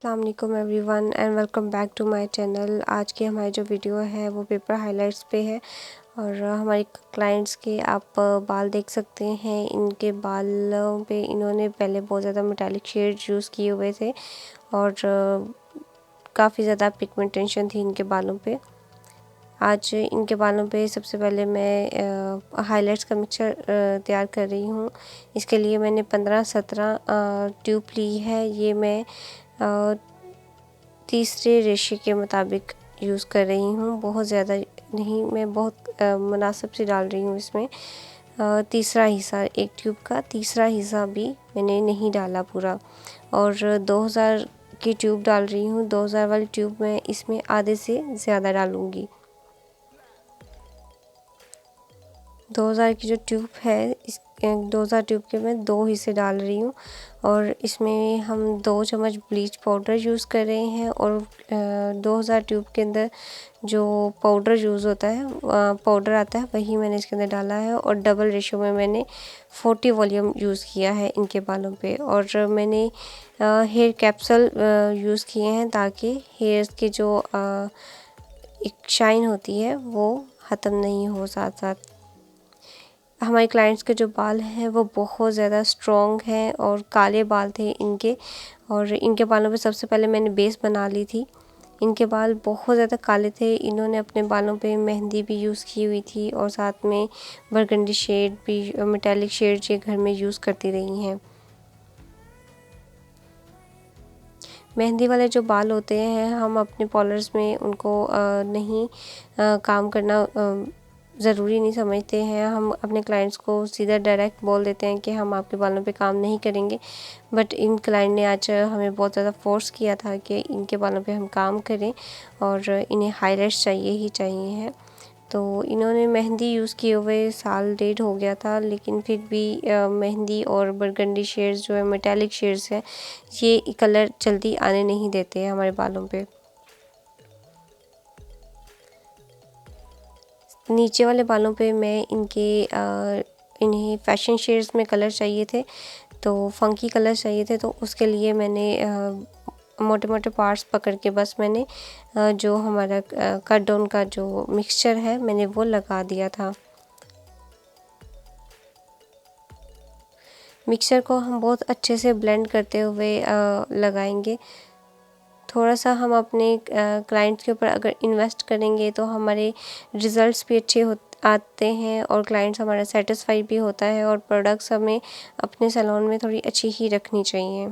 अस्सलाम वालेकुम everyone and welcome back to my channel. आज की हमारी जो वीडियो है वो पेपर हाइलाइट्स पे है और हमारे क्लाइंट्स के आप बाल देख सकते हैं। इनके बालों पे इन्होंने पहले बहुत ज़्यादा मेटालिक शेड यूज़ किए हुए थे और काफ़ी ज़्यादा पिगमेंटेशन थी इनके बालों पे। आज इनके बालों पे सबसे पहले मैं हाइलाइट्स का मिक्सचर तैयार कर रही हूँ। इसके लिए मैंने 15-17 ट्यूब ली है। ये मैं तीसरे रेशे के मुताबिक यूज़ कर रही हूँ, बहुत ज़्यादा नहीं, मैं बहुत मुनासिब से डाल रही हूँ इसमें। तीसरा हिस्सा एक ट्यूब का तीसरा हिस्सा भी मैंने नहीं डाला पूरा और 2000 की ट्यूब डाल रही हूँ। 2000 वाली ट्यूब मैं इसमें आधे से ज़्यादा डालूँगी। 2000 की जो ट्यूब है इस 2000 ट्यूब के मैं 2 हिस्से डाल रही हूँ और इसमें हम 2 चम्मच ब्लीच पाउडर यूज़ कर रहे हैं और 2000 ट्यूब के अंदर जो पाउडर यूज़ होता है पाउडर आता है वही मैंने इसके अंदर डाला है और डबल रेशो में मैंने 40 वॉल्यूम यूज़ किया है इनके बालों पे। और मैंने हेयर कैप्सूल यूज़ किए हैं ताकि हेयर्स की जो एक शाइन होती है वो ख़त्म नहीं हो। साथ साथ हमारे क्लाइंट्स के जो बाल हैं वो बहुत ज़्यादा स्ट्रॉन्ग हैं और काले बाल थे इनके, और इनके बालों पे सबसे पहले मैंने बेस बना ली थी। इनके बाल बहुत ज़्यादा काले थे। इन्होंने अपने बालों पे मेहंदी भी यूज़ की हुई थी और साथ में बरगंडी शेड भी, मेटालिक शेड ये घर में यूज़ करती रही हैं। मेहंदी वाले जो बाल होते हैं हम अपने पार्लर्स में उनको नहीं काम करना ज़रूरी नहीं समझते हैं। हम अपने क्लाइंट्स को सीधा डायरेक्ट बोल देते हैं कि हम आपके बालों पे काम नहीं करेंगे, बट इन क्लाइंट ने आज हमें बहुत ज़्यादा फोर्स किया था कि इनके बालों पे हम काम करें और इन्हें हाइलाइट्स चाहिए ही चाहिए हैं। तो इन्होंने मेहंदी यूज़ किए हुए साल डेढ़ हो गया था, लेकिन फिर भी मेहंदी और बरगंडी शेड्स जो है मेटालिक शेड्स है ये कलर जल्दी आने नहीं देते हैं हमारे बालों पे। नीचे वाले बालों पे मैं इन्हें फैशन शेड्स में कलर चाहिए थे, तो फंकी कलर चाहिए थे, तो उसके लिए मैंने मोटे मोटे पार्ट्स पकड़ के बस मैंने जो हमारा कट डाउन का जो मिक्सचर है मैंने वो लगा दिया था। मिक्सचर को हम बहुत अच्छे से ब्लेंड करते हुए लगाएंगे। थोड़ा सा हम अपने क्लाइंट्स के ऊपर अगर इन्वेस्ट करेंगे तो हमारे रिज़ल्ट्स भी अच्छे आते हैं और क्लाइंट्स हमारा सेटिस्फाई भी होता है और प्रोडक्ट्स हमें अपने सैलून में थोड़ी अच्छी ही रखनी चाहिए।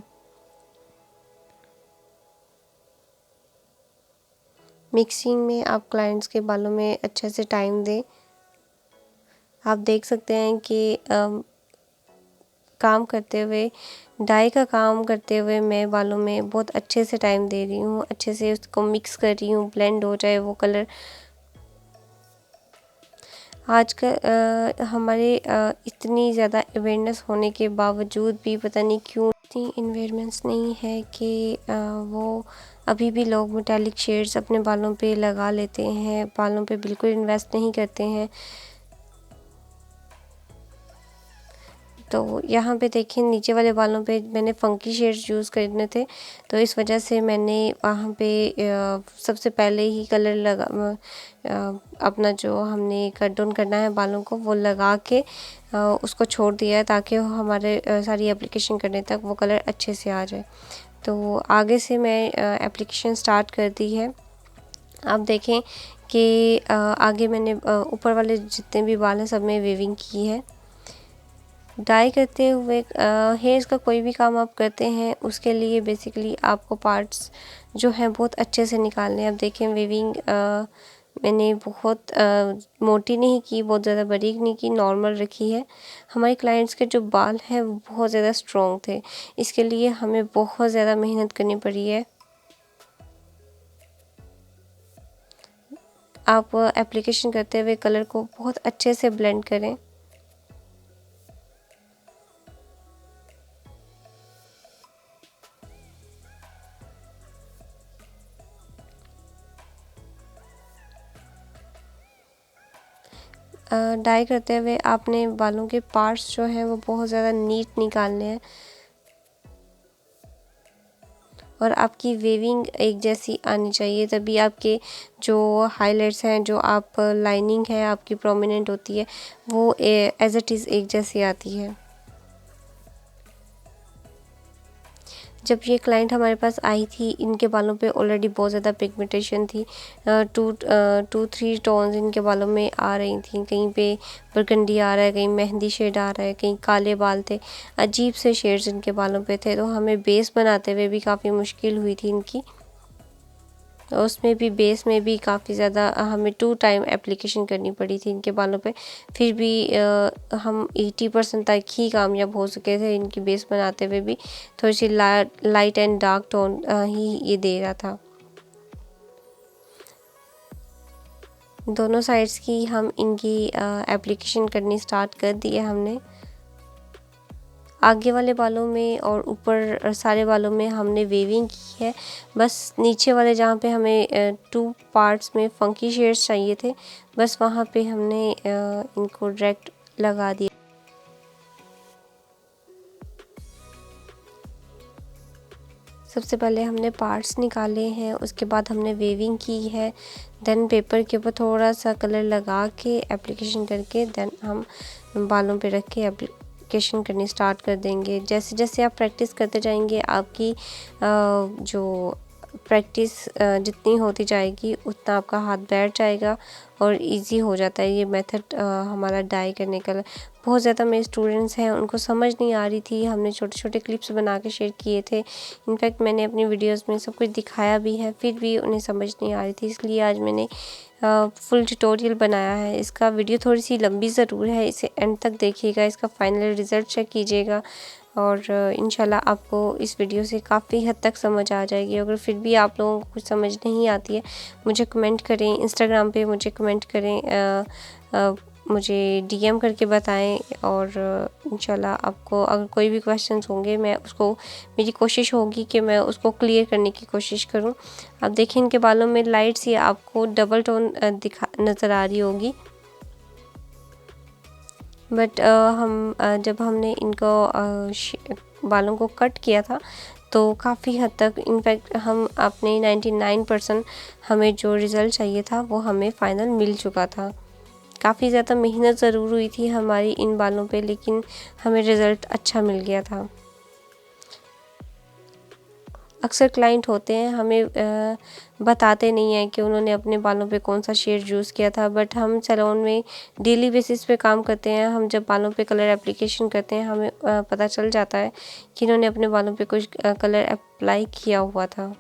मिक्सिंग में आप क्लाइंट्स के बालों में अच्छे से टाइम दें। आप देख सकते हैं कि काम करते हुए, डाई का काम करते हुए मैं बालों में बहुत अच्छे से टाइम दे रही हूँ, अच्छे से उसको मिक्स कर रही हूँ, ब्लेंड हो जाए वो कलर। आज का हमारे इतनी ज़्यादा अवेयरनेस होने के बावजूद भी पता नहीं क्यों इतनी अवेयरनेस नहीं है कि वो अभी भी लोग मेटालिक शेड्स अपने बालों पे लगा लेते हैं, बालों पे बिल्कुल इन्वेस्ट नहीं करते हैं। तो यहाँ पे देखिए नीचे वाले बालों पे मैंने फंकी शेड्स यूज़ करने थे, तो इस वजह से मैंने वहाँ पे सबसे पहले ही कलर अपना जो हमने कट डाउन करना है बालों को वो लगा के उसको छोड़ दिया है ताकि हमारे सारी एप्लीकेशन करने तक वो कलर अच्छे से आ जाए। तो आगे से मैं एप्लीकेशन स्टार्ट कर दी है। आप देखें कि आगे मैंने ऊपर वाले जितने भी बाल हैं सब में वेविंग की है। डाई करते हुए हेयर्स का कोई भी काम आप करते हैं उसके लिए बेसिकली आपको पार्ट्स जो हैं बहुत अच्छे से निकालने हैं। अब देखें वेविंग मैंने बहुत मोटी नहीं की, बहुत ज़्यादा बारीक नहीं की, नॉर्मल रखी है। हमारे क्लाइंट्स के जो बाल हैं वो बहुत ज़्यादा स्ट्रॉन्ग थे, इसके लिए हमें बहुत ज़्यादा मेहनत करनी पड़ी है। आप एप्लीकेशन करते हुए कलर को बहुत अच्छे से ब्लेंड करें। डाई करते हुए आपने बालों के पार्ट्स जो हैं वो बहुत ज़्यादा नीट निकालने हैं। और आपकी वेविंग एक जैसी आनी चाहिए, तभी आपके जो हाइलाइट्स हैं, जो आप लाइनिंग है आपकी प्रोमिनेंट होती है, वो एज इट इज़ एक जैसी आती है। जब ये क्लाइंट हमारे पास आई थी, इनके बालों पे ऑलरेडी बहुत ज़्यादा पिगमेंटेशन थी। टू थ्री टोन्स इनके बालों में आ रही थी। कहीं पे बरगंडी आ रहा है, कहीं मेहंदी शेड आ रहा है, कहीं काले बाल थे, अजीब से शेड्स इनके बालों पे थे। तो हमें बेस बनाते हुए भी काफ़ी मुश्किल हुई थी इनकी। उसमें भी बेस में भी काफ़ी ज़्यादा हमें 2 टाइम एप्लीकेशन करनी पड़ी थी इनके बालों पे। फिर भी हम 80% तक ही कामयाब हो सके थे इनकी बेस बनाते हुए भी। थोड़ी सी लाइट एंड डार्क टोन ही ये दे रहा था। दोनों साइड्स की हम इनकी एप्लीकेशन करनी स्टार्ट कर दी है हमने। आगे वाले बालों में और ऊपर सारे बालों में हमने वेविंग की है। बस नीचे वाले जहाँ पे हमें 2 पार्ट्स में फंकी शेड्स चाहिए थे, बस वहाँ पे हमने इनको डायरेक्ट लगा दिया। सबसे पहले हमने पार्ट्स निकाले हैं, उसके बाद हमने वेविंग की है। देन पेपर के ऊपर थोड़ा सा कलर लगा के एप्लीकेशन करके देन हम बालों पे रख के एप्लीकेशन करनी स्टार्ट कर देंगे। जैसे जैसे आप प्रैक्टिस करते जाएंगे, आपकी जो प्रैक्टिस जितनी होती जाएगी उतना आपका हाथ बैठ जाएगा और इजी हो जाता है ये मेथड हमारा डाई करने का। बहुत ज़्यादा मेरे स्टूडेंट्स हैं, उनको समझ नहीं आ रही थी। हमने छोटे छोटे क्लिप्स बना के शेयर किए थे। इनफैक्ट मैंने अपनी वीडियोस में सब कुछ दिखाया भी है, फिर भी उन्हें समझ नहीं आ रही थी। इसलिए आज मैंने फुल ट्यूटोरियल बनाया है। इसका वीडियो थोड़ी सी लंबी ज़रूर है, इसे एंड तक देखिएगा, इसका फाइनल रिज़ल्ट चेक कीजिएगा और इंशाल्लाह आपको इस वीडियो से काफ़ी हद तक समझ आ जाएगी। अगर फिर भी आप लोगों को कुछ समझ नहीं आती है, मुझे कमेंट करें, इंस्टाग्राम पे मुझे कमेंट करें, मुझे डीएम करके बताएं और इंशाल्लाह आपको अगर कोई भी क्वेश्चंस होंगे मेरी कोशिश होगी कि मैं उसको क्लियर करने की कोशिश करूं। आप देखें इनके बालों में लाइट्स ये आपको डबल टोन नज़र आ रही होगी, बट जब हमने इनको बालों को कट किया था तो काफ़ी हद तक, इनफैक्ट हम अपने 99% हमें जो रिज़ल्ट चाहिए था वो हमें फ़ाइनल मिल चुका था। काफ़ी ज़्यादा मेहनत ज़रूर हुई थी हमारी इन बालों पे, लेकिन हमें रिज़ल्ट अच्छा मिल गया था। अक्सर क्लाइंट होते हैं हमें बताते नहीं हैं कि उन्होंने अपने बालों पे कौन सा शेड यूज़ किया था, बट हम सैलून में डेली बेसिस पे काम करते हैं। हम जब बालों पे कलर एप्लीकेशन करते हैं, हमें पता चल जाता है कि इन्होंने अपने बालों पे कुछ कलर अप्लाई किया हुआ था।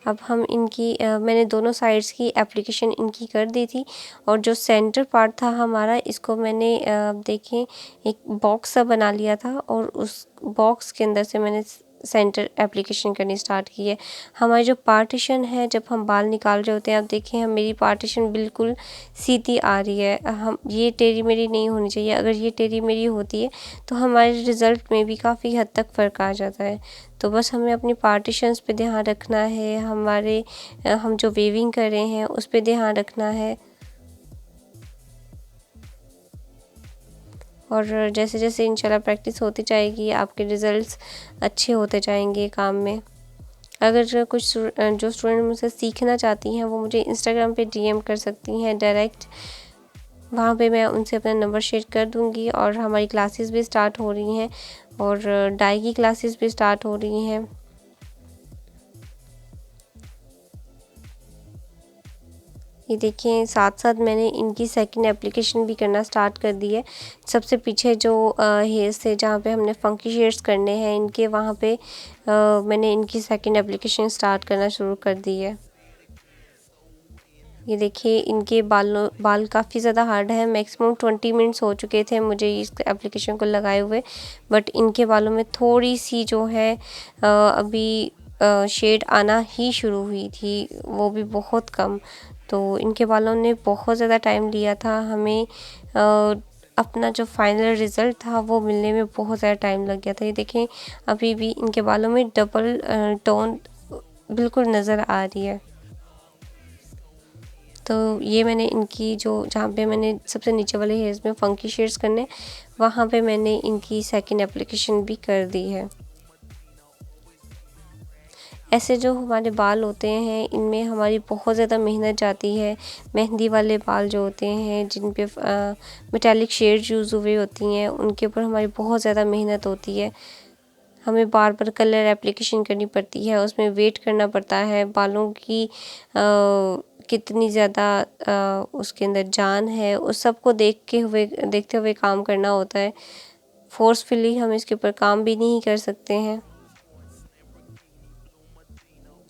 अब हम मैंने दोनों साइड्स की एप्लीकेशन इनकी कर दी थी और जो सेंटर पार्ट था हमारा, इसको मैंने देखें एक बॉक्स सा बना लिया था और उस बॉक्स के अंदर से मैंने सेंटर एप्लीकेशन करनी स्टार्ट की है। हमारी जो पार्टीशन है, जब हम बाल निकाल रहे होते हैं, आप देखें मेरी पार्टीशन बिल्कुल सीधी आ रही है। हम ये टेढ़ी मेढ़ी नहीं होनी चाहिए। अगर ये टेढ़ी मेढ़ी होती है तो हमारे रिज़ल्ट में भी काफ़ी हद तक फ़र्क आ जाता है। तो बस हमें अपनी पार्टीशंस पे ध्यान रखना है, हम जो वेविंग कर रहे हैं उस पे ध्यान रखना है। और जैसे जैसे इंशाल्लाह प्रैक्टिस होती जाएगी, आपके रिज़ल्ट्स अच्छे होते जाएंगे काम में। अगर जो स्टूडेंट मुझसे सीखना चाहती हैं, वो मुझे इंस्टाग्राम पे डीएम कर सकती हैं डायरेक्ट। वहाँ पे मैं उनसे अपना नंबर शेयर कर दूँगी और हमारी क्लासेस भी स्टार्ट हो रही हैं और डाई की क्लासेस भी स्टार्ट हो रही हैं। ये देखिए, साथ साथ मैंने इनकी सेकंड एप्लीकेशन भी करना स्टार्ट कर दी है। सबसे पीछे जो हेयर्स थे, जहाँ पे हमने फंकी शेड्स करने हैं इनके, वहाँ पे मैंने इनकी सेकंड एप्लीकेशन स्टार्ट करना शुरू कर दी है। ये देखिए, इनके बाल काफ़ी ज़्यादा हार्ड है। मैक्सिमम 20 मिनट्स हो चुके थे मुझे इस एप्लीकेशन को लगाए हुए, बट इनके बालों में थोड़ी सी जो है अभी शेड आना ही शुरू हुई थी, वो भी बहुत कम। तो इनके बालों ने बहुत ज़्यादा टाइम लिया था हमें अपना जो फाइनल रिज़ल्ट था वो मिलने में बहुत ज़्यादा टाइम लग गया था। ये देखें, अभी भी इनके बालों में डबल टोन बिल्कुल नज़र आ रही है। तो ये मैंने इनकी जो जहाँ पे मैंने सबसे नीचे वाले हेयर्स में फंकी शेड्स करने, वहाँ पे मैंने इनकी सेकंड एप्लीकेशन भी कर दी है। ऐसे जो हमारे बाल होते हैं इनमें हमारी बहुत ज़्यादा मेहनत जाती है। मेहंदी वाले बाल जो होते हैं जिन पे मेटालिक शेड्स यूज़ हुए होती हैं, उनके ऊपर हमारी बहुत ज़्यादा मेहनत होती है। हमें बार बार कलर एप्लीकेशन करनी पड़ती है, उसमें वेट करना पड़ता है। बालों की कितनी ज़्यादा उसके अंदर जान है, उस सब को देखते हुए काम करना होता है। फोर्सफुली हम इसके ऊपर काम भी नहीं कर सकते हैं।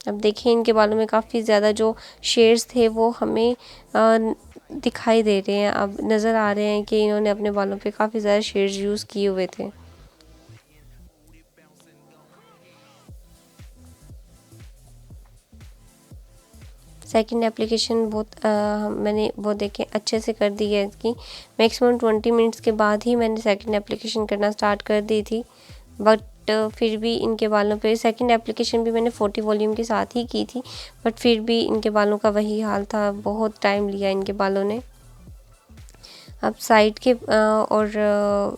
अब देखिए इनके बालों में काफ़ी ज़्यादा जो शेड्स थे वो हमें दिखाई दे रहे हैं, अब नज़र आ रहे हैं कि इन्होंने अपने बालों पे काफ़ी ज़्यादा शेड्स यूज़ किए हुए थे। सेकंड एप्लीकेशन मैंने वो देखे अच्छे से कर दी है इसकी। मैक्सिमम 20 मिनट्स के बाद ही मैंने सेकंड एप्लीकेशन करना स्टार्ट कर दी थी, बट फिर भी इनके बालों पे सेकंड एप्लीकेशन भी मैंने 40 वॉल्यूम के साथ ही की थी, बट फिर भी इनके बालों का वही हाल था, बहुत टाइम लिया इनके बालों ने। अब साइड के और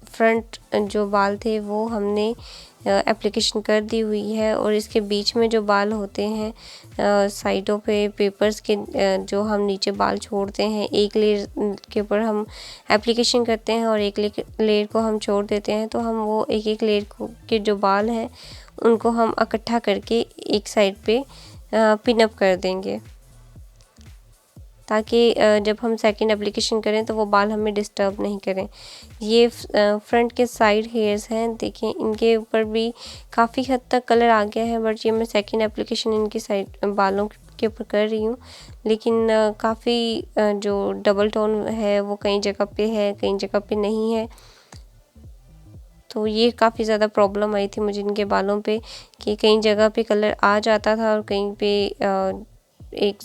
फ्रंट जो बाल थे वो हमने एप्लीकेशन कर दी हुई है, और इसके बीच में जो बाल होते हैं साइडों पे पेपर्स के जो हम नीचे बाल छोड़ते हैं, एक लेयर के ऊपर हम एप्लीकेशन करते हैं और एक लेयर को हम छोड़ देते हैं, तो हम वो एक लेयर के जो बाल हैं उनको हम इकट्ठा करके एक साइड पे पिन अप कर देंगे, ताकि जब हम सेकंड एप्लीकेशन करें तो वो बाल हमें डिस्टर्ब नहीं करें। ये फ्रंट के साइड हेयर्स हैं, देखें इनके ऊपर भी काफ़ी हद तक कलर आ गया है, बट ये मैं सेकंड एप्लीकेशन इनकी साइड बालों के ऊपर कर रही हूँ। लेकिन काफ़ी जो डबल टोन है वो कई जगह पे है, कई जगह पे नहीं है। तो ये काफ़ी ज़्यादा प्रॉब्लम आई थी मुझे इनके बालों पे, कि कई जगह पे कलर आ जाता था और कहीं पे एक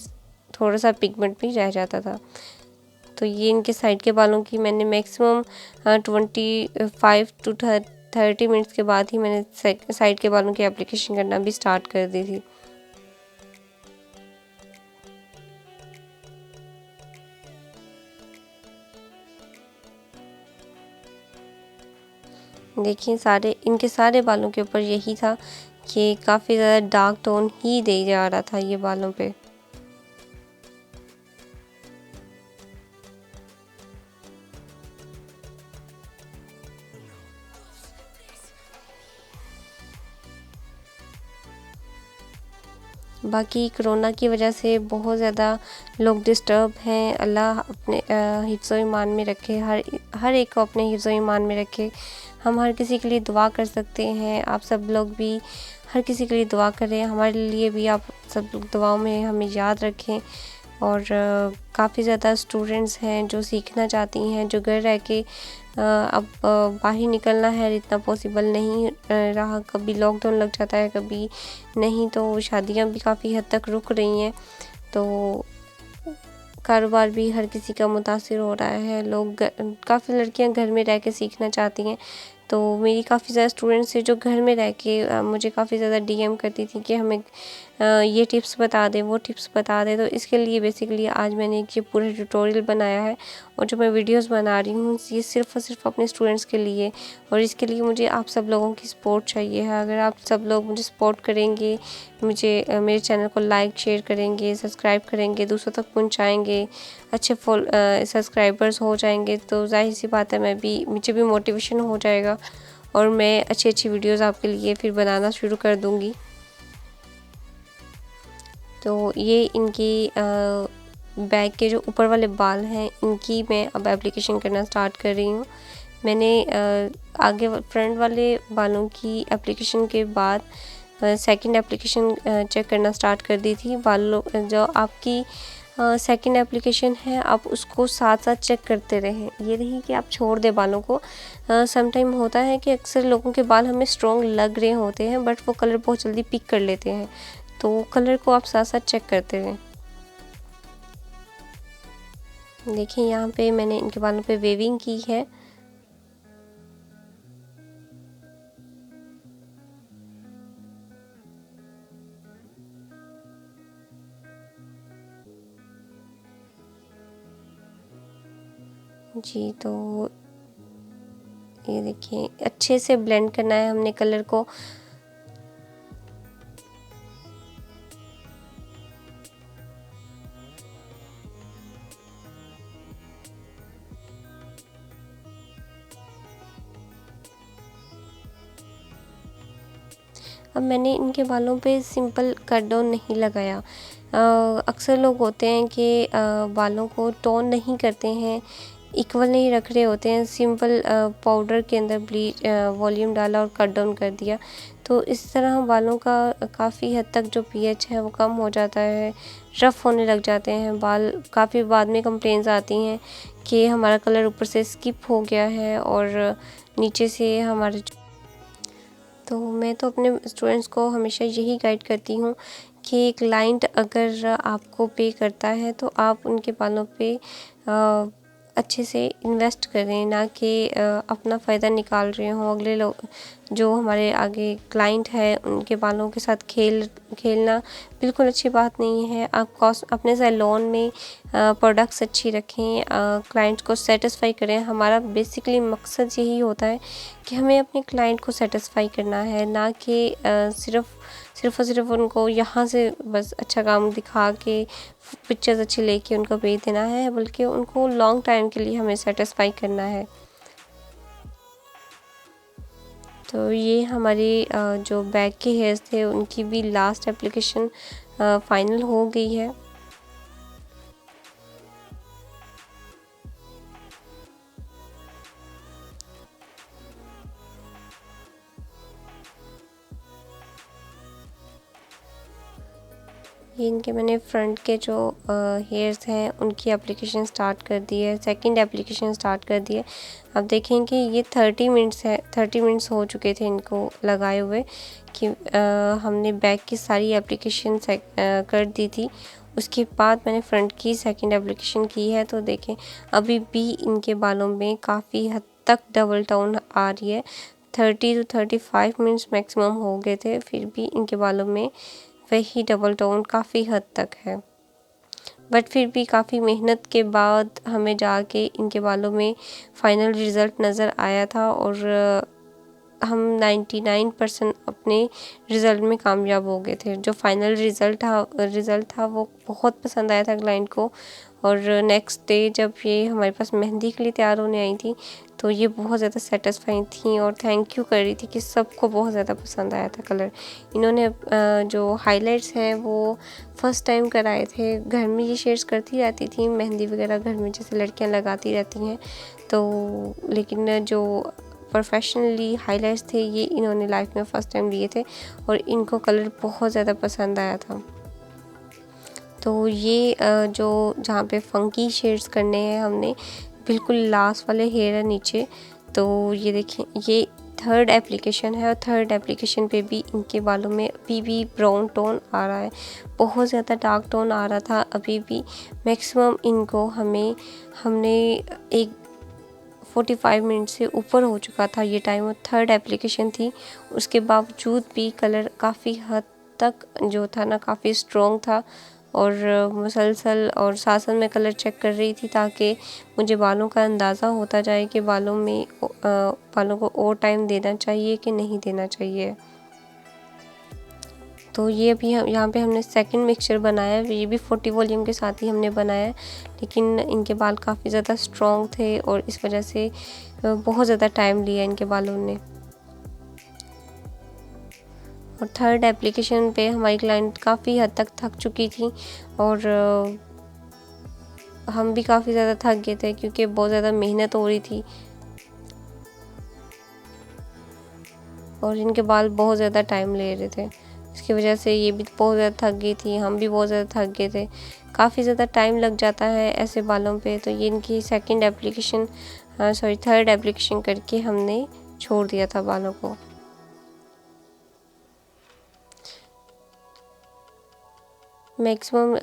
थोड़ा सा पिगमेंट भी रह जाता था। तो ये इनके साइड के बालों की मैंने मैक्सिमम 25 टू 30 मिनट्स के बाद ही मैंने साइड के बालों की एप्लीकेशन करना भी स्टार्ट कर दी थी। देखिए इनके सारे बालों के ऊपर यही था कि काफ़ी ज़्यादा डार्क टोन ही दे जा रहा था ये बालों पे। बाकी कोरोना की वजह से बहुत ज़्यादा लोग डिस्टर्ब हैं। अल्लाह अपने हिफ्ज़ व ईमान में रखे, हर एक को अपने हिफ्ज़ व ईमान में रखे। हम हर किसी के लिए दुआ कर सकते हैं, आप सब लोग भी हर किसी के लिए दुआ करें, हमारे लिए भी आप सब लोग दुआओं में हमें याद रखें। और काफ़ी ज़्यादा स्टूडेंट्स हैं जो सीखना चाहती हैं, जो घर रह के अब बाहर निकलना है इतना पॉसिबल नहीं रहा, कभी लॉकडाउन लग जाता है कभी नहीं, तो शादियां भी काफ़ी हद तक रुक रही हैं, तो कारोबार भी हर किसी का मुतासिर हो रहा है। काफ़ी लड़कियां घर में रह के सीखना चाहती हैं, तो मेरी काफ़ी ज़्यादा स्टूडेंट्स हैं जो घर में रह के मुझे काफ़ी ज़्यादा डीएम करती थी कि हमें ये टिप्स बता दें, वो टिप्स बता दें। तो इसके लिए बेसिकली आज मैंने ये पूरा ट्यूटोरियल बनाया है, और जो मैं वीडियोस बना रही हूँ ये सिर्फ़ और सिर्फ अपने स्टूडेंट्स के लिए, और इसके लिए मुझे आप सब लोगों की सपोर्ट चाहिए है। अगर आप सब लोग मुझे सपोर्ट करेंगे, मेरे चैनल को लाइक शेयर करेंगे, सब्सक्राइब करेंगे, दूसरों तक पहुँचाएँगे, अच्छे सब्सक्राइबर्स हो जाएंगे, तो जाहिर सी बात है मुझे भी मोटिवेशन हो जाएगा, और मैं अच्छी अच्छी वीडियोस आपके लिए फिर बनाना शुरू कर दूँगी। तो ये इनकी बैक के जो ऊपर वाले बाल हैं इनकी मैं अब एप्लीकेशन करना स्टार्ट कर रही हूँ। मैंने आगे फ्रंट वाले बालों की एप्लीकेशन के बाद सेकंड एप्लीकेशन चेक करना स्टार्ट कर दी थी। बालों जो आपकी सेकंड एप्लीकेशन है आप उसको साथ साथ चेक करते रहें, ये नहीं कि आप छोड़ दें बालों को। सम टाइम होता है कि अक्सर लोगों के बाल हमें स्ट्रॉन्ग लग रहे होते हैं, बट वो कलर बहुत जल्दी पिक कर लेते हैं, तो कलर को आप साथ साथ चेक करते रहें। देखिए यहाँ पे मैंने इनके बालों पे वेविंग की है। जी। तो ये देखिए अच्छे से ब्लेंड करना है हमने कलर को। अब मैंने इनके बालों पे सिंपल कट डाउन नहीं लगाया। अक्सर लोग होते हैं कि बालों को टोन नहीं करते हैं, इक्वल नहीं रख रहे होते हैं, सिंपल पाउडर के अंदर ब्लीच वॉल्यूम डाला और कट डाउन कर दिया। तो इस तरह बालों का काफ़ी हद तक जो पीएच है वो कम हो जाता है, रफ़ होने लग जाते हैं बाल। काफ़ी बाद में कंप्लेंट्स आती हैं कि हमारा कलर ऊपर से स्किप हो गया है और नीचे से हमारे। तो मैं तो अपने स्टूडेंट्स को हमेशा यही गाइड करती हूँ कि क्लाइंट अगर आपको पे करता है तो आप उनके बालों पे अच्छे से इन्वेस्ट करें, ना कि अपना फ़ायदा निकाल रहे हों। अगले लोग जो हमारे आगे क्लाइंट है उनके बालों के साथ खेलना बिल्कुल अच्छी बात नहीं है। आप कॉस्ट अपने सैलून में प्रोडक्ट्स अच्छी रखें, क्लाइंट्स को सेटिस्फाई करें। हमारा बेसिकली मकसद यही होता है कि हमें अपने क्लाइंट को सेटिस्फाई करना है, ना कि सिर्फ़ और सिर्फ उनको यहाँ से बस अच्छा काम दिखा के पिक्चर्स अच्छी लेके उनको भेज देना है, बल्कि उनको लॉन्ग टाइम के लिए हमें सेटिस्फाई करना है। तो ये हमारे जो बैक के हेयर्स थे उनकी भी लास्ट एप्लीकेशन फाइनल हो गई है। ये इनके मैंने फ्रंट के जो हेयर्स हैं उनकी एप्लीकेशन स्टार्ट कर दी है, सेकंड एप्लीकेशन स्टार्ट कर दी है। अब देखेंगे ये 30 मिनट्स है, 30 मिनट्स हो चुके थे इनको लगाए हुए कि हमने बैक की सारी एप्लीकेशन कर दी थी। उसके बाद मैंने फ्रंट की सेकंड एप्लीकेशन की है। तो देखें अभी भी इनके बालों में काफ़ी हद तक डबल टोन आ रही है। 30 to 35 मिनट्स मैक्सिमम हो गए थे, फिर भी इनके बालों में वही डबल टोन काफ़ी हद तक है। बट फिर भी काफ़ी मेहनत के बाद हमें जाके इनके बालों में फ़ाइनल रिज़ल्ट नज़र आया था और हम 99% अपने रिज़ल्ट में कामयाब हो गए थे। जो फ़ाइनल रिज़ल्ट था वो बहुत पसंद आया था क्लाइंट को। और नेक्स्ट डे जब ये हमारे पास मेहंदी के लिए तैयार होने आई थी तो ये बहुत ज़्यादा सेटिस्फाइंग थी और थैंक यू कर रही थी कि सबको बहुत ज़्यादा पसंद आया था कलर। इन्होंने जो हाइलाइट्स हैं वो फर्स्ट टाइम कराए थे। घर में ये शेड्स करती रहती थी, मेहंदी वगैरह घर में जैसे लड़कियां लगाती रहती हैं, तो लेकिन जो प्रोफेशनली हाइलाइट्स थे ये इन्होंने लाइफ में फ़र्स्ट टाइम लिए थे और इनको कलर बहुत ज़्यादा पसंद आया था। तो ये जो जहाँ पे फंकी शेड्स करने हैं हमने बिल्कुल लास्ट वाले हेयर है नीचे। तो ये देखें ये थर्ड एप्लीकेशन है और थर्ड एप्लीकेशन पे भी इनके बालों में अभी भी ब्राउन टोन आ रहा है, बहुत ज़्यादा डार्क टोन आ रहा था अभी भी। मैक्सिमम इनको हमने एक 45 मिनट से ऊपर हो चुका था ये टाइम और थर्ड एप्लीकेशन थी। उसके बावजूद भी कलर काफ़ी हद तक जो था ना काफ़ी स्ट्रॉन्ग था और मुसलसल और साथ मैं कलर चेक कर रही थी ताकि मुझे बालों का अंदाज़ा होता जाए कि बालों को और टाइम देना चाहिए कि नहीं देना चाहिए। तो ये अभी हम यहाँ पे हमने सेकंड मिक्सचर बनाया है, ये भी 40 वॉल्यूम के साथ ही हमने बनाया है, लेकिन इनके बाल काफ़ी ज़्यादा स्ट्रॉन्ग थे और इस वजह से बहुत ज़्यादा टाइम लिया इनके बालों ने। और थर्ड एप्लीकेशन पे हमारी क्लाइंट काफ़ी हद तक थक चुकी थी और हम भी काफ़ी ज़्यादा थक गए थे क्योंकि बहुत ज़्यादा मेहनत हो रही थी और इनके बाल बहुत ज़्यादा टाइम ले रहे थे। इसकी वजह से ये भी बहुत ज़्यादा थक गई थी, हम भी बहुत ज़्यादा थक गए थे। काफ़ी ज़्यादा टाइम लग जाता है ऐसे बालों पे। तो ये इनकी थर्ड एप्लीकेशन करके हमने छोड़ दिया था बालों को। मैक्सिमम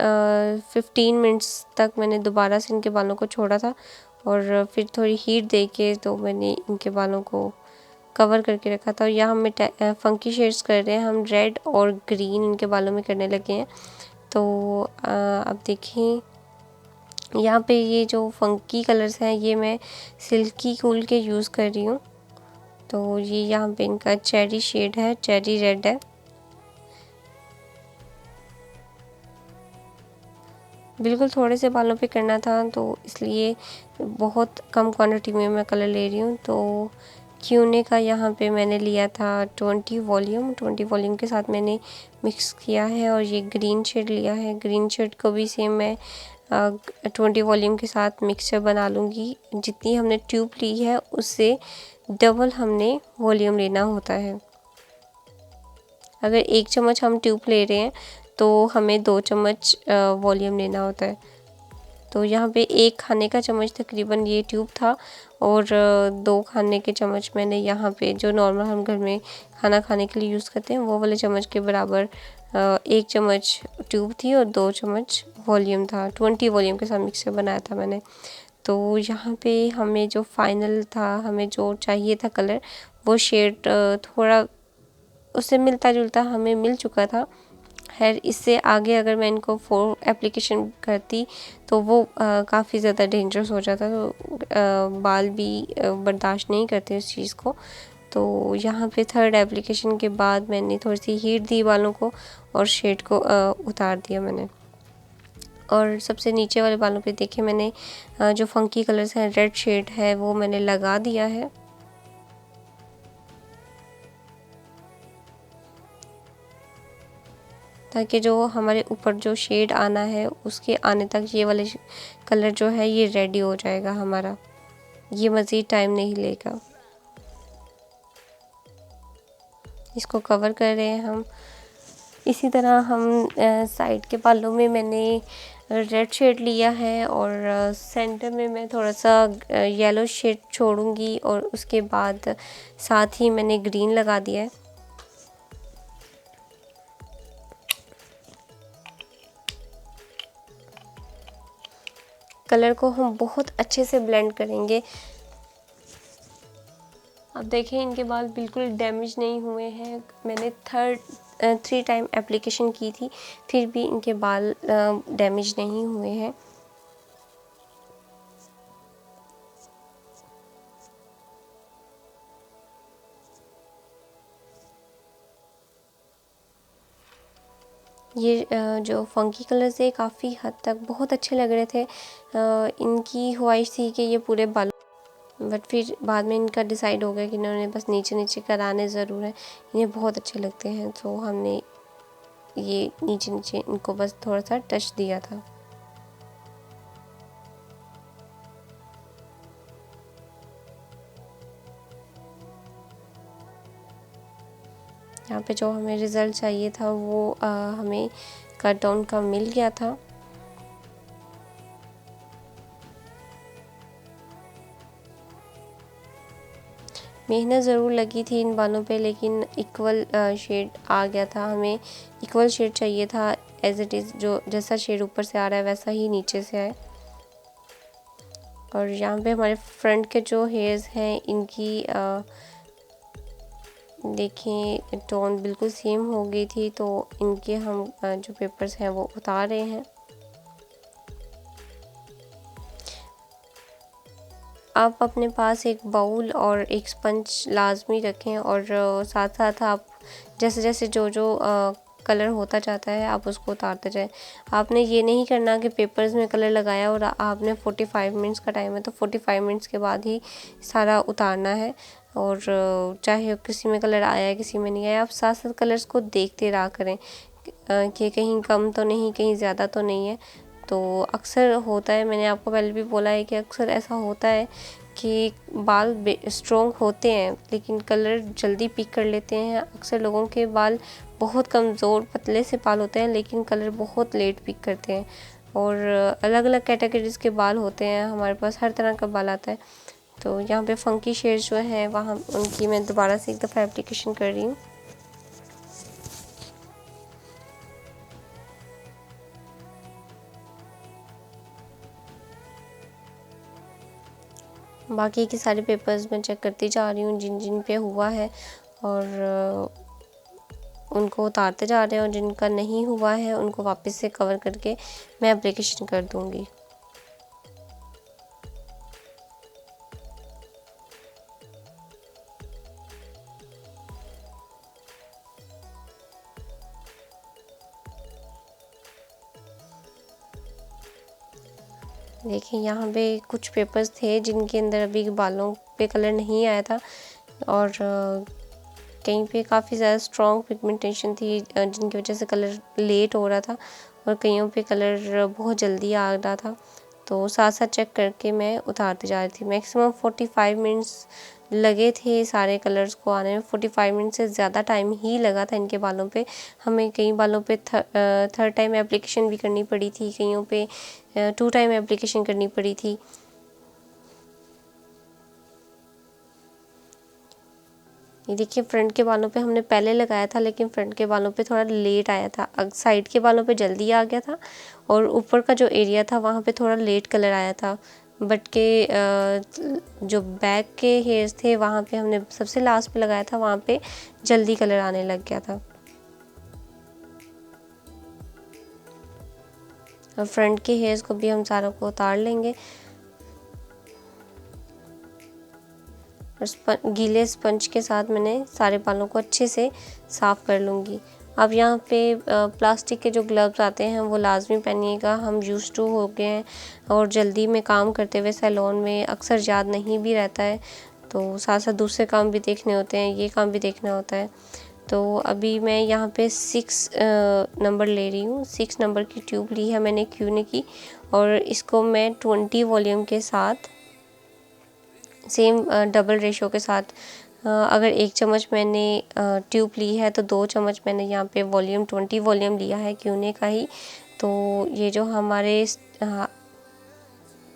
15 मिनट्स तक मैंने दोबारा से इनके बालों को छोड़ा था और फिर थोड़ी हीट दे के तो मैंने इनके बालों को कवर करके रखा था। और यहाँ हम फंकी शेड्स कर रहे हैं, हम रेड और ग्रीन इनके बालों में करने लगे हैं। तो अब देखें यहाँ पे ये जो फंकी कलर्स हैं ये मैं सिल्की कूल के यूज़ कर रही हूँ। तो ये यहाँ पे इनका चेरी शेड है, चेरी रेड है। बिल्कुल थोड़े से बालों पे करना था तो इसलिए बहुत कम क्वांटिटी में मैं कलर ले रही हूँ। तो क्यूने का यहाँ पे मैंने लिया था 20 वॉल्यूम के साथ मैंने मिक्स किया है और ये ग्रीन शेड लिया है। ग्रीन शेड को भी सेम मैं 20 वॉल्यूम के साथ मिक्सचर बना लूँगी। जितनी हमने ट्यूब ली है उससे डबल हमने वॉल्यूम लेना होता है। अगर 1 चम्मच हम ट्यूब ले रहे हैं तो हमें 2 चम्मच वॉल्यूम लेना होता है। तो यहाँ पे 1 खाने का चम्मच तकरीबन ये ट्यूब था और 2 खाने के चम्मच मैंने यहाँ पे जो नॉर्मल हम घर में खाना खाने के लिए यूज़ करते हैं वो वाले चम्मच के बराबर 1 चम्मच ट्यूब थी और 2 चम्मच वॉल्यूम था। 20 वॉल्यूम के साथ मिक्सर बनाया था मैंने। तो यहाँ पे हमें जो फाइनल था, हमें जो चाहिए था कलर, वो शेड थोड़ा उससे मिलता जुलता हमें मिल चुका था। खैर इससे आगे अगर मैं इनको 4 एप्लीकेशन करती तो वो काफ़ी ज़्यादा डेंजरस हो जाता। तो बाल भी बर्दाश्त नहीं करते इस चीज़ को। तो यहाँ पे 3rd एप्लीकेशन के बाद मैंने थोड़ी सी हीट दी बालों को और शेड को उतार दिया मैंने। और सबसे नीचे वाले बालों पे देखिए मैंने जो फंकी कलर्स हैं, रेड शेड है वो मैंने लगा दिया है। ताकि जो हमारे ऊपर जो शेड आना है उसके आने तक ये वाले कलर जो है ये रेडी हो जाएगा हमारा। ये मज़ीद टाइम नहीं लेगा। इसको कवर कर रहे हैं हम। इसी तरह हम साइड के बालों में मैंने रेड शेड लिया है और सेंटर में मैं थोड़ा सा येलो शेड छोड़ूंगी और उसके बाद साथ ही मैंने ग्रीन लगा दिया है। कलर को हम बहुत अच्छे से ब्लेंड करेंगे। अब देखें इनके बाल बिल्कुल डैमेज नहीं हुए हैं। मैंने 3 टाइम एप्लीकेशन की थी फिर भी इनके बाल डैमेज नहीं हुए हैं। ये जो फंकी कलर्स है काफ़ी हद तक बहुत अच्छे लग रहे थे। इनकी ख्वाहिश थी कि ये पूरे बाल, बट फिर बाद में इनका डिसाइड हो गया कि इन्होंने बस नीचे नीचे कराने ज़रूर हैं। इन्हें बहुत अच्छे लगते हैं तो हमने ये नीचे नीचे इनको बस थोड़ा सा टच दिया था। यहाँ पे जो हमें रिज़ल्ट चाहिए था वो हमें कट डाउन का मिल गया था। मेहनत ज़रूर लगी थी इन बालों पे लेकिन इक्वल शेड आ गया था। हमें इक्वल शेड चाहिए था एज इट इज़, जो जैसा शेड ऊपर से आ रहा है वैसा ही नीचे से आए। और यहाँ पे हमारे फ्रंट के जो हेयर्स हैं इनकी देखें टोन बिल्कुल सेम हो गई थी तो इनके हम जो पेपर्स हैं वो उतार रहे हैं। आप अपने पास एक बाउल और एक स्पंज लाजमी रखें और साथ साथ आप जैसे जैसे जो जो कलर होता जाता है आप उसको उतारते जाएं। आपने ये नहीं करना कि पेपर्स में कलर लगाया और आपने 45 मिनट्स का टाइम है तो 45 मिनट्स के बाद ही सारा उतारना है। और चाहे किसी में कलर आया है किसी में नहीं आया, आप साथ साथ कलर्स को देखते रहा करें कि कहीं कम तो नहीं, कहीं ज़्यादा तो नहीं है। तो अक्सर होता है, मैंने आपको पहले भी बोला है कि अक्सर ऐसा होता है कि बाल स्ट्रॉन्ग होते हैं लेकिन कलर जल्दी पिक कर लेते हैं। अक्सर लोगों के बाल बहुत कमज़ोर पतले से बाल होते हैं लेकिन कलर बहुत लेट पिक करते हैं। और अलग अलग कैटेगरीज़ के बाल होते हैं, हमारे पास हर तरह का बाल आता है। तो यहाँ पे फंकी शेड्स जो हैं वहाँ उनकी मैं दोबारा से एक दफ़ा एप्लीकेशन कर रही हूँ। बाकी के सारे पेपर्स मैं चेक करती जा रही हूँ जिन जिन पे हुआ है और उनको उतारते जा रहे हैं और जिनका नहीं हुआ है उनको वापस से कवर करके मैं एप्लीकेशन कर दूँगी। देखिए यहाँ पे कुछ पेपर्स थे जिनके अंदर अभी बालों पे कलर नहीं आया था, और कहीं पे काफ़ी ज़्यादा स्ट्रॉन्ग पिगमेंटेशन थी जिनकी वजह से कलर लेट हो रहा था, और कईयों पे कलर बहुत जल्दी आ रहा था। तो साथ साथ चेक करके मैं उतारती जा रही थी। मैक्सिमम 45 मिनट्स लगे थे सारे कलर्स को आने में। 45 मिनट से ज़्यादा टाइम ही लगा था इनके बालों पे। हमें कई बालों पे थर्ड टाइम एप्लीकेशन भी करनी पड़ी थी, कईयों पे 2 टाइम एप्लीकेशन करनी पड़ी थी। ये देखिए फ्रंट के बालों पे हमने पहले लगाया था, लेकिन फ्रंट के बालों पे थोड़ा लेट आया था। साइड के बालों पे जल्दी आ गया था, और ऊपर का जो एरिया था वहाँ पे थोड़ा लेट कलर आया था। बट के जो बैक के हेयर्स थे वहाँ पे हमने सबसे लास्ट पे लगाया था, वहाँ पे जल्दी कलर आने लग गया था। और फ्रंट के हेयर्स को भी हम सारों को उतार लेंगे, और गीले स्पंज के साथ मैंने सारे बालों को अच्छे से साफ़ कर लूँगी। अब यहाँ पे प्लास्टिक के जो ग्लव्स आते हैं वो लाजमी पहनिएगा। हम यूज़ टू हो गए हैं, और जल्दी में काम करते हुए सैलून में अक्सर याद नहीं भी रहता है, तो साथ साथ दूसरे काम भी देखने होते हैं, ये काम भी देखना होता है। तो अभी मैं यहाँ पे 6 नंबर ले रही हूँ। 6 नंबर की ट्यूब ली है मैंने क्यूने की, और इसको मैं 20 वॉल्यूम के साथ सेम डबल रेशो के साथ, अगर 1 चम्मच मैंने ट्यूब ली है तो 2 चम्मच मैंने यहाँ पे वॉल्यूम 20 वॉल्यूम लिया है क्यूने का ही। तो ये जो हमारे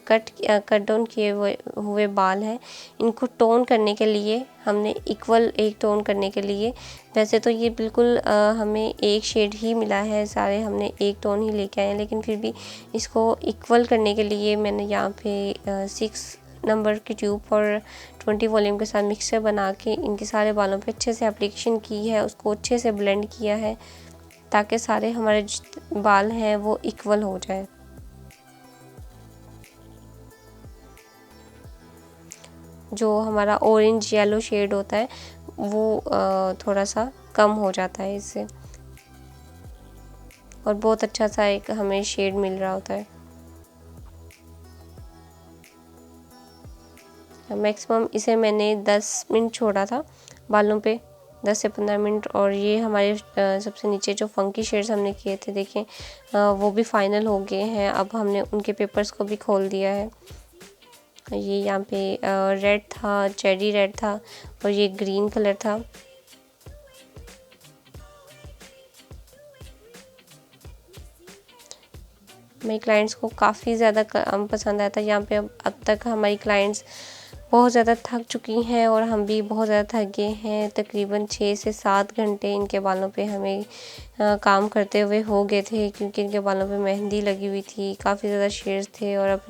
कट डाउन किए हुए बाल हैं, इनको टोन करने के लिए हमने इक्वल एक टोन करने के लिए, वैसे तो ये बिल्कुल हमें एक शेड ही मिला है, सारे हमने एक टोन ही लेके आए हैं, लेकिन फिर भी इसको इक्वल करने के लिए मैंने यहाँ पे 6 नंबर की ट्यूब और 20 वॉल्यूम के साथ मिक्सचर बना के इनके सारे बालों पे अच्छे से एप्लीकेशन की है, उसको अच्छे से ब्लेंड किया है, ताकि सारे हमारे बाल हैं वो इक्वल हो जाए। जो हमारा ऑरेंज येलो शेड होता है वो थोड़ा सा कम हो जाता है इससे, और बहुत अच्छा सा एक हमें शेड मिल रहा होता है। मैक्सिमम इसे मैंने 10 मिनट छोड़ा था बालों पे, 10 से 15 मिनट, और ये हमारे सबसे नीचे जो फंकी शेड्स हमने किए थे देखें वो भी फाइनल हो गए हैं। अब हमने उनके पेपर्स को भी खोल दिया है। ये यहाँ पे रेड था, चेरी रेड था, और ये ग्रीन कलर था। मेरे क्लाइंट्स को काफ़ी ज़्यादा पसंद आया था। यहाँ पे अब तक हमारी क्लाइंट्स बहुत ज़्यादा थक चुकी हैं, और हम भी बहुत ज़्यादा थक गए हैं। तकरीबन 6 से 7 घंटे इनके बालों पे हमें काम करते हुए हो गए थे, क्योंकि इनके बालों पे मेहंदी लगी हुई थी, काफ़ी ज़्यादा शेड्स थे, और अब